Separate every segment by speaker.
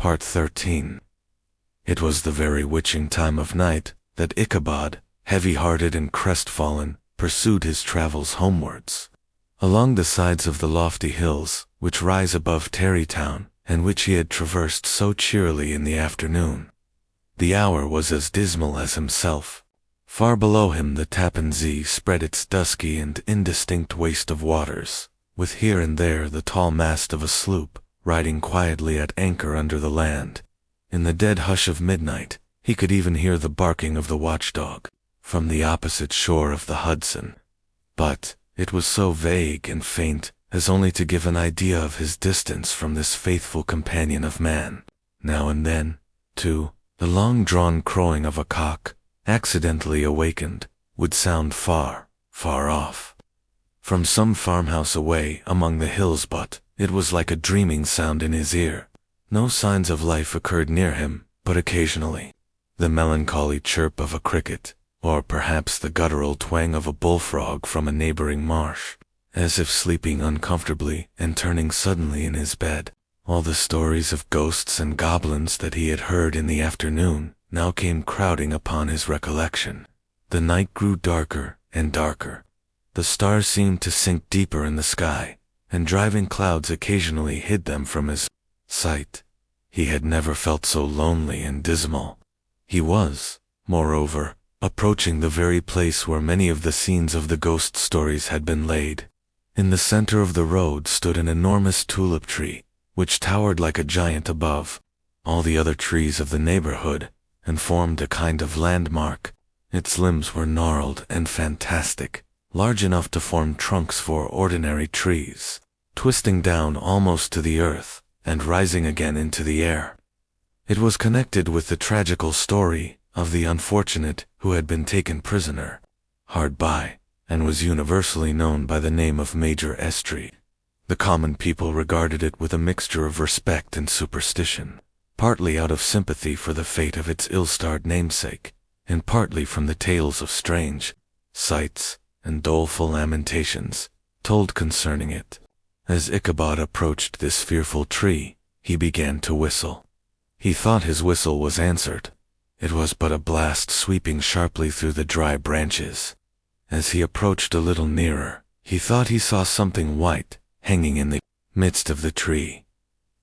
Speaker 1: Part 13. It was the very witching time of night that Ichabod, heavy-hearted and crestfallen, pursued his travels homewards. Along the sides of the lofty hills, which rise above Tarrytown, and which he had traversed so cheerily in the afternoon, the hour was as dismal as himself. Far below him the Tappan Zee spread its dusky and indistinct waste of waters, with here and there the tall mast of a sloop, riding quietly at anchor under the land. In the dead hush of midnight, he could even hear the barking of the watchdog, from the opposite shore of the Hudson. But it was so vague and faint as only to give an idea of his distance from this faithful companion of man. Now and then, too, the long-drawn crowing of a cock, accidentally awakened, would sound far, far off, from some farmhouse away among the hills, but it was like a dreaming sound in his ear. No signs of life occurred near him, but occasionally the melancholy chirp of a cricket, or perhaps the guttural twang of a bullfrog from a neighboring marsh, as if sleeping uncomfortably and turning suddenly in his bed. All the stories of ghosts and goblins that he had heard in the afternoon now came crowding upon his recollection. The night grew darker and darker. The stars seemed to sink deeper in the sky, and driving clouds occasionally hid them from his sight. He had never felt so lonely and dismal. He was, moreover, approaching the very place where many of the scenes of the ghost stories had been laid. In the center of the road stood an enormous tulip tree, which towered like a giant above all the other trees of the neighborhood, and formed a kind of landmark. Its limbs were gnarled and fantastic, large enough to form trunks for ordinary trees, twisting down almost to the earth, and rising again into the air. It was connected with the tragical story of the unfortunate who had been taken prisoner hard by, and was universally known by the name of Major Estrie. The common people regarded it with a mixture of respect and superstition, partly out of sympathy for the fate of its ill-starred namesake, and partly from the tales of strange sights and doleful lamentations told concerning it. As Ichabod approached this fearful tree, he began to whistle. He thought his whistle was answered. It was but a blast sweeping sharply through the dry branches. As he approached a little nearer, he thought he saw something white hanging in the midst of the tree.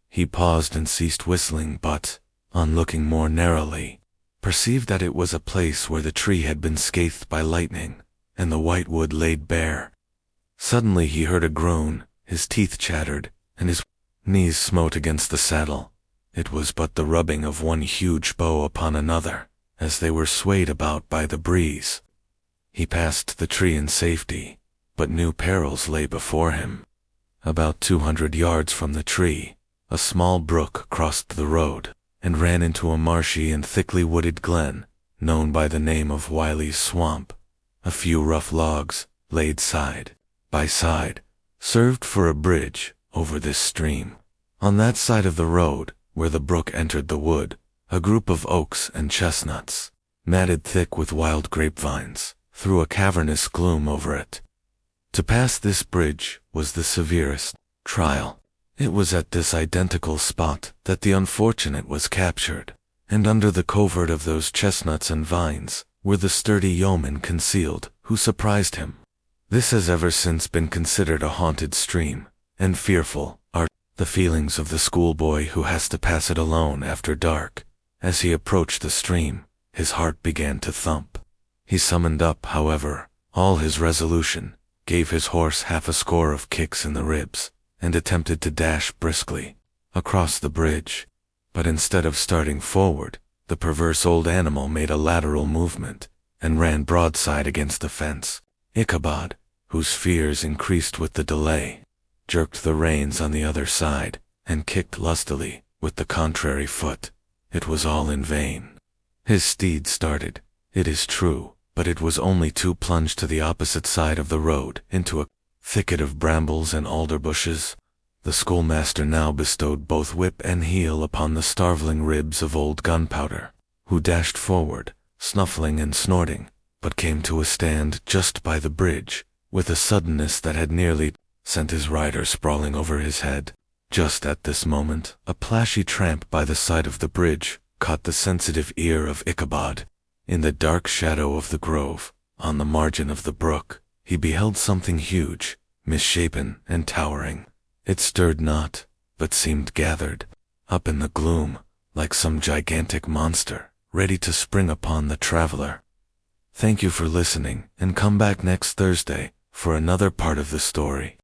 Speaker 1: He paused and ceased whistling, but, on looking more narrowly, perceived that it was a place where the tree had been scathed by lightning, and the white wood laid bare. Suddenly he heard a groan, his teeth chattered, and his knees smote against the saddle. It was but the rubbing of one huge bow upon another, as they were swayed about by the breeze. He passed the tree in safety, but new perils lay before him. About 200 yards from the tree, a small brook crossed the road, and ran into a marshy and thickly wooded glen, known by the name of Wiley's Swamp. A few rough logs, laid side by side, served for a bridge over this stream. On that side of the road, where the brook entered the wood, a group of oaks and chestnuts, matted thick with wild grapevines, threw a cavernous gloom over it. To pass this bridge was the severest trial. It was at this identical spot that the unfortunate was captured, and under the covert of those chestnuts and vines were the sturdy yeomen concealed who surprised him. This has ever since been considered a haunted stream, and fearful are the feelings of the schoolboy who has to pass it alone after dark. As he approached the stream, his heart began to thump. He summoned up, however, all his resolution, gave his horse half a score of kicks in the ribs, and attempted to dash briskly across the bridge. But instead of starting forward, the perverse old animal made a lateral movement, and ran broadside against the fence. Ichabod, whose fears increased with the delay, jerked the reins on the other side, and kicked lustily with the contrary foot. It was all in vain. His steed started, it is true, but it was only to plunge to the opposite side of the road into a thicket of brambles and alder bushes. The schoolmaster now bestowed both whip and heel upon the starveling ribs of old Gunpowder, who dashed forward, snuffling and snorting, but came to a stand just by the bridge, with a suddenness that had nearly sent his rider sprawling over his head. Just at this moment, a plashy tramp by the side of the bridge caught the sensitive ear of Ichabod. In the dark shadow of the grove, on the margin of the brook, he beheld something huge, misshapen and towering. It stirred not, but seemed gathered up in the gloom, like some gigantic monster, ready to spring upon the traveler. Thank you for listening, and come back next Thursday for another part of the story.